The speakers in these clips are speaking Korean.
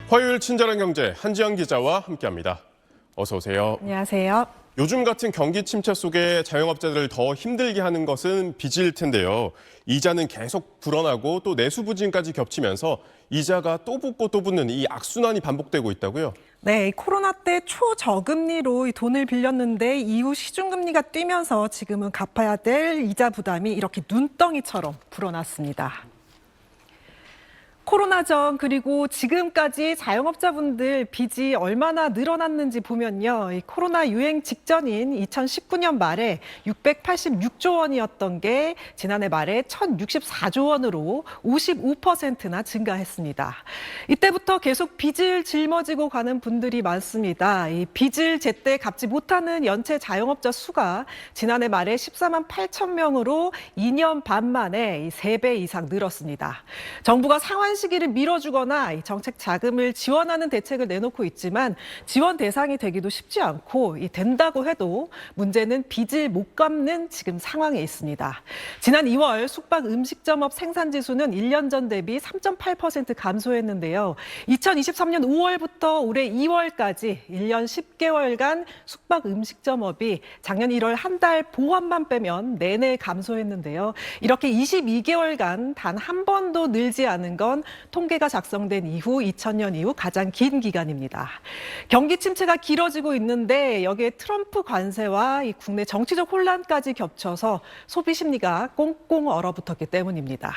화요일 친절한 경제 한지영 기자와 함께합니다. 어서 오세요. 안녕하세요. 요즘 같은 경기 침체 속에 자영업자들을 더 힘들게 하는 것은 빚일 텐데요. 이자는 계속 불어나고 또 내수 부진까지 겹치면서 이자가 또 붙고 또 붙는 이 악순환이 반복되고 있다고요? 네, 코로나 때 초저금리로 이 돈을 빌렸는데 이후 시중금리가 뛰면서 지금은 갚아야 될 이자 부담이 이렇게 눈덩이처럼 불어났습니다. 코로나 전 그리고 지금까지 자영업자분들 빚이 얼마나 늘어났는지 보면요. 이 코로나 유행 직전인 2019년 말에 686조 원이었던 게 지난해 말에 1,064조 원으로 55%나 증가했습니다. 이때부터 계속 빚을 짊어지고 가는 분들이 많습니다. 이 빚을 제때 갚지 못하는 연체 자영업자 수가 지난해 말에 14만 8천 명으로 2년 반 만에 3배 이상 늘었습니다. 정부가 상환 시기를 미뤄주거나 정책 자금을 지원하는 대책을 내놓고 있지만 지원 대상이 되기도 쉽지 않고 된다고 해도 문제는 빚을 못 갚는 지금 상황에 있습니다. 지난 2월 숙박 음식점업 생산지수는 1년 전 대비 3.8% 감소했는데요. 2023년 5월부터 올해 2월까지 1년 10개월간 숙박 음식점업이 작년 1월 한 달 보험만 빼면 내내 감소했는데요. 이렇게 22개월간 단 한 번도 늘지 않은 건 통계가 작성된 이후 2000년 이후 가장 긴 기간입니다. 경기 침체가 길어지고 있는데 여기에 트럼프 관세와 이 국내 정치적 혼란까지 겹쳐서 소비 심리가 꽁꽁 얼어붙었기 때문입니다.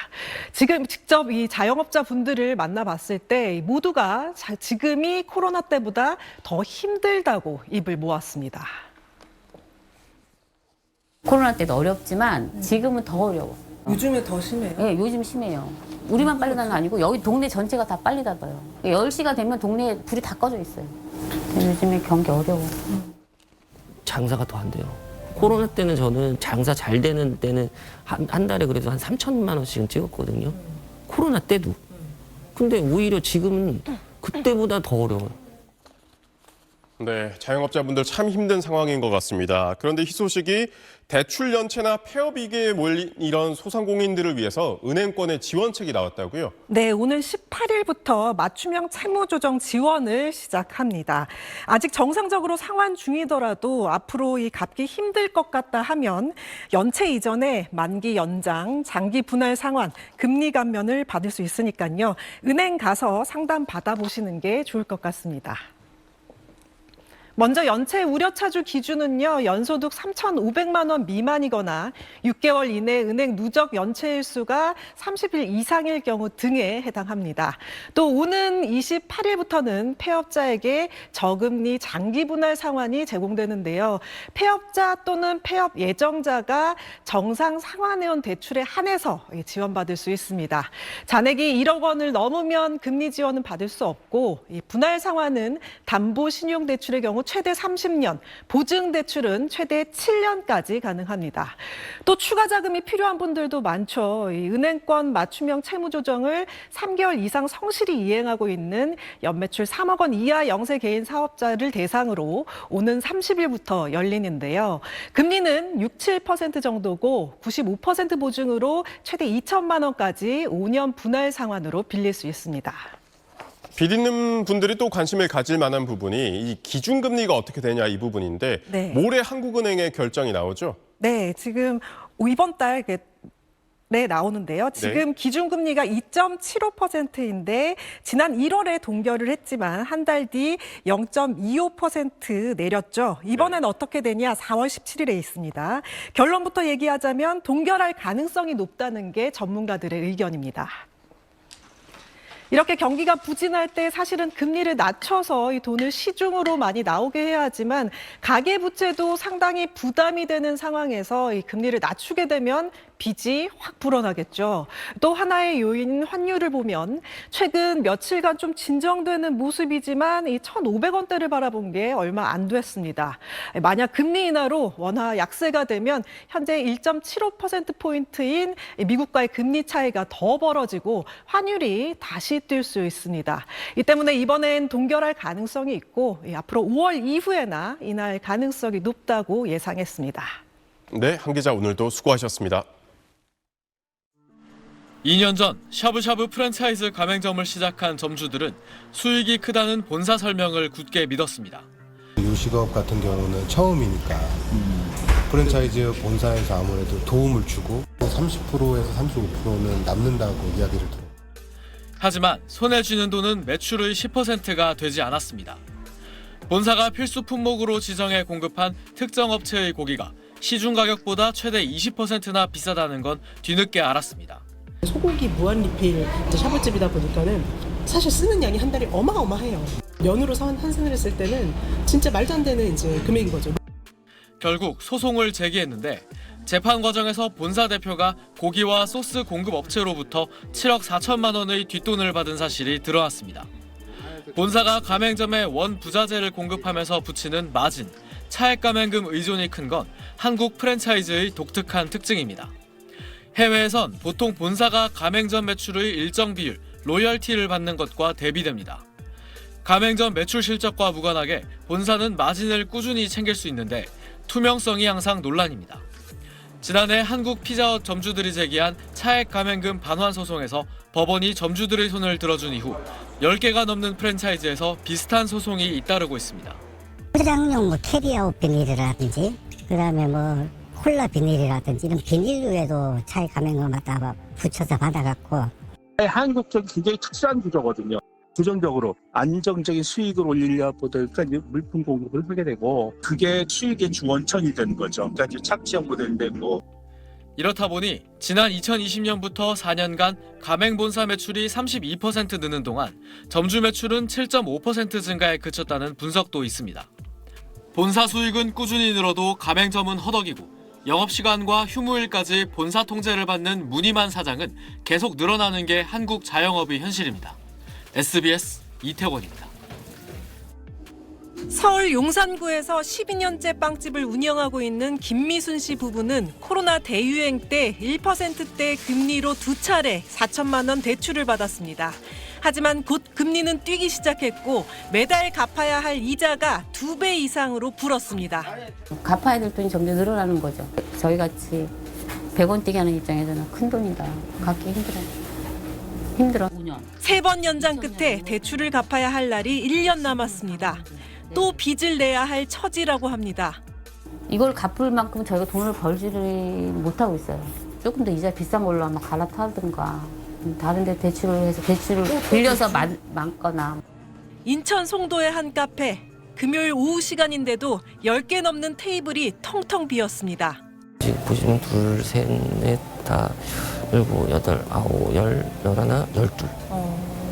지금 직접 이 자영업자 분들을 만나봤을 때 모두가 지금이 코로나 때보다 더 힘들다고 입을 모았습니다. 코로나 때도 어렵지만 지금은 더 어려워. 요즘에 더 심해요? 네, 요즘 심해요. 우리만 빨리 닫는 거 아니고 여기 동네 전체가 다 빨리 닫아요. 10시가 되면 동네에 불이 다 꺼져 있어요. 요즘에 경기 어려워. 장사가 더 안 돼요. 코로나 때는 저는 장사 잘 되는 때는 한 달에 그래도 한 3천만 원씩은 찍었거든요. 코로나 때도. 근데 오히려 지금은 그때보다 더 어려워요. 네, 자영업자분들 참 힘든 상황인 것 같습니다. 그런데 희소식이 대출 연체나 폐업위기에 몰린 이런 소상공인들을 위해서 은행권의 지원책이 나왔다고요? 네, 오늘 18일부터 맞춤형 채무조정 지원을 시작합니다. 아직 정상적으로 상환 중이더라도 앞으로 이 갚기 힘들 것 같다 하면 연체 이전에 만기 연장, 장기 분할 상환, 금리 감면을 받을 수 있으니까요. 은행 가서 상담 받아보시는 게 좋을 것 같습니다. 먼저 연체 우려 차주 기준은요, 연소득 3,500만 원 미만이거나 6개월 이내 은행 누적 연체 일수가 30일 이상일 경우 등에 해당합니다. 또 오는 28일부터는 폐업자에게 저금리 장기 분할 상환이 제공되는데요. 폐업자 또는 폐업 예정자가 정상 상환해온 대출에 한해서 지원받을 수 있습니다. 잔액이 1억 원을 넘으면 금리 지원은 받을 수 없고, 분할 상환은 담보 신용대출의 경우 최대 30년, 보증대출은 최대 7년까지 가능합니다. 또 추가 자금이 필요한 분들도 많죠. 이 은행권 맞춤형 채무조정을 3개월 이상 성실히 이행하고 있는 연매출 3억 원 이하 영세 개인 사업자를 대상으로 오는 30일부터 열리는데요. 금리는 6, 7% 정도고 95% 보증으로 최대 2천만 원까지 5년 분할 상환으로 빌릴 수 있습니다. 빚 있는 분들이 또 관심을 가질 만한 부분이 이 기준금리가 어떻게 되냐 이 부분인데 네. 모레 한국은행의 결정이 나오죠? 네, 지금 이번 달 나오는데요. 지금 기준금리가 2.75%인데 지난 1월에 동결을 했지만 한 달 뒤 0.25% 내렸죠. 이번엔 어떻게 되냐? 4월 17일에 있습니다. 결론부터 얘기하자면 동결할 가능성이 높다는 게 전문가들의 의견입니다. 이렇게 경기가 부진할 때 사실은 금리를 낮춰서 이 돈을 시중으로 많이 나오게 해야 하지만 가계부채도 상당히 부담이 되는 상황에서 이 금리를 낮추게 되면 빚이 확 불어나겠죠. 또 하나의 요인 환율을 보면 최근 며칠간 좀 진정되는 모습이지만 이 1,500원대를 바라본 게 얼마 안 됐습니다. 만약 금리 인하로 원화 약세가 되면 현재 1.75%포인트인 미국과의 금리 차이가 더 벌어지고 환율이 다시 뛸 수 있습니다. 이 때문에 이번엔 동결할 가능성이 있고 앞으로 5월 이후에나 인할 가능성이 높다고 예상했습니다. 네, 한 기자 오늘도 수고하셨습니다. 2년 전 샤브샤브 프랜차이즈 가맹점을 시작한 점주들은 수익이 크다는 본사 설명을 굳게 믿었습니다. 요식업 같은 경우는 처음이니까 프랜차이즈 본사에서 아무래도 도움을 주고 30%에서 35%는 남는다고 이야기를 들어요. 하지만 손에 쥐는 돈은 매출의 10%가 되지 않았습니다. 본사가 필수 품목으로 지정해 공급한 특정 업체의 고기가 시중 가격보다 최대 20%나 비싸다는 건 뒤늦게 알았습니다. 소고기 무한 리필 샤브집이다 보니까는 사실 쓰는 양이 한 달에 어마어마해요. 면으로 한 산을 했을 때는 진짜 말도 안 되는 이제 금액인 거죠. 결국 소송을 제기했는데 재판 과정에서 본사 대표가 고기와 소스 공급 업체로부터 7억 4천만 원의 뒷돈을 받은 사실이 드러났습니다. 본사가 가맹점에 원 부자재를 공급하면서 붙이는 마진, 차액 가맹금 의존이 큰 건 한국 프랜차이즈의 독특한 특징입니다. 해외에선 보통 본사가 가맹점 매출의 일정 비율, 로열티를 받는 것과 대비됩니다. 가맹점 매출 실적과 무관하게 본사는 마진을 꾸준히 챙길 수 있는데 투명성이 항상 논란입니다. 지난해 한국 피자헛 점주들이 제기한 차액 가맹금 반환 소송에서 법원이 점주들의 손을 들어준 이후 10개가 넘는 프랜차이즈에서 비슷한 소송이 잇따르고 있습니다. 포장용 캐리아웃 비닐이라든지 그다음에 콜라 비닐이라든지 이런 비닐류에도 차액 가맹금 갖다 붙여서 받아갖고 한국적인 굉장히 특수한 구조거든요. 부정적으로 안정적인 수익을 올리려 보니까 물품 공급을 하게 되고 그게 수익의 주원천이 되는 거죠. 그러니까 이제 착취형 모델이 되고. 이렇다 보니 지난 2020년부터 4년간 가맹본사 매출이 32% 느는 동안 점주 매출은 7.5% 증가에 그쳤다는 분석도 있습니다. 본사 수익은 꾸준히 늘어도 가맹점은 허덕이고 영업시간과 휴무일까지 본사 통제를 받는 무늬만 사장은 계속 늘어나는 게 한국 자영업의 현실입니다. SBS 이태원입니다. 서울 용산구에서 12년째 빵집을 운영하고 있는 김미순 씨 부부는 코로나 대유행 때 1%대 금리로 2차례 4천만 원 대출을 받았습니다. 하지만 곧 금리는 뛰기 시작했고 매달 갚아야 할 이자가 2배 이상으로 불었습니다. 갚아야 될 돈이 점점 늘어나는 거죠. 저희같이 100원 떼기 하는 입장에서는 큰 돈이다. 갚기 힘들어. 3번 연장 끝에 대출을 갚아야 할 날이 1년 남았습니다. 또 빚을 내야 할 처지라고 합니다. 이걸 갚을 만큼 저희가 돈을 벌지를 못하고 있어요. 조금 더 이자 비싼 걸로 아마 갈아타든가 다른 데 대출을 빌려서 많거나. 인천 송도의 한 카페. 금요일 오후 시간인데도 10개 넘는 테이블이 텅텅 비었습니다. 지금 보시면 2, 3, 4, 5, 7, 8, 9, 10, 11, 12.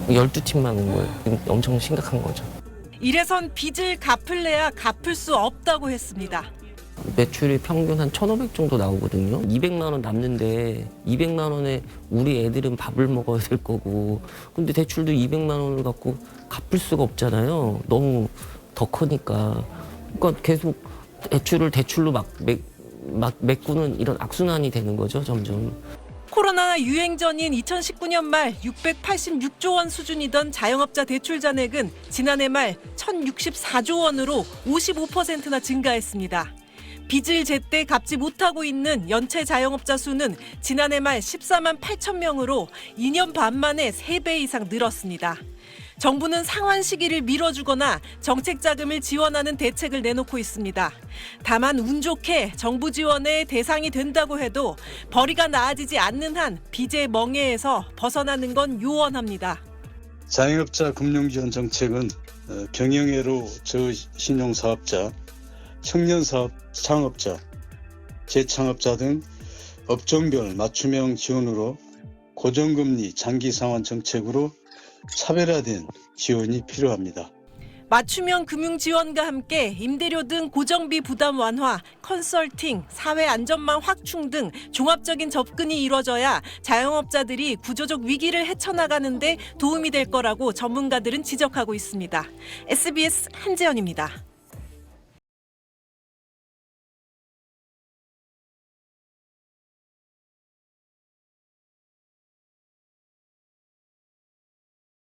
12팀만 온 거예요. 엄청 심각한 거죠. 이래선 빚을 갚을래야 갚을 수 없다고 했습니다. 매출이 평균 한 1,500 정도 나오거든요. 200만 원 남는데 200만 원에 우리 애들은 밥을 먹어야 될 거고 근데 대출도 200만 원을 갖고 갚을 수가 없잖아요. 너무 더 크니까. 그러니까 계속 대출로 막 메꾸는 이런 악순환이 되는 거죠, 점점. 코로나 유행 전인 2019년 말 686조 원 수준이던 자영업자 대출 잔액은 지난해 말 1,064조 원으로 55%나 증가했습니다. 빚을 제때 갚지 못하고 있는 연체 자영업자 수는 지난해 말 14만 8천 명으로 2년 반 만에 3배 이상 늘었습니다. 정부는 상환 시기를 미뤄주거나 정책 자금을 지원하는 대책을 내놓고 있습니다. 다만 운 좋게 정부 지원의 대상이 된다고 해도 벌이가 나아지지 않는 한 빚의 멍에에서 벗어나는 건 요원합니다. 자영업자 금융지원 정책은 경영애로 저신용사업자, 청년사업 창업자, 재창업자 등 업종별 맞춤형 지원으로 고정금리 장기 상환 정책으로 차별화된 지원이 필요합니다. 맞춤형 금융 지원과 함께 임대료 등 고정비 부담 완화, 컨설팅, 사회 안전망 확충 등 종합적인 접근이 이루어져야 자영업자들이 구조적 위기를 헤쳐나가는 데 도움이 될 거라고 전문가들은 지적하고 있습니다. SBS 한지연입니다.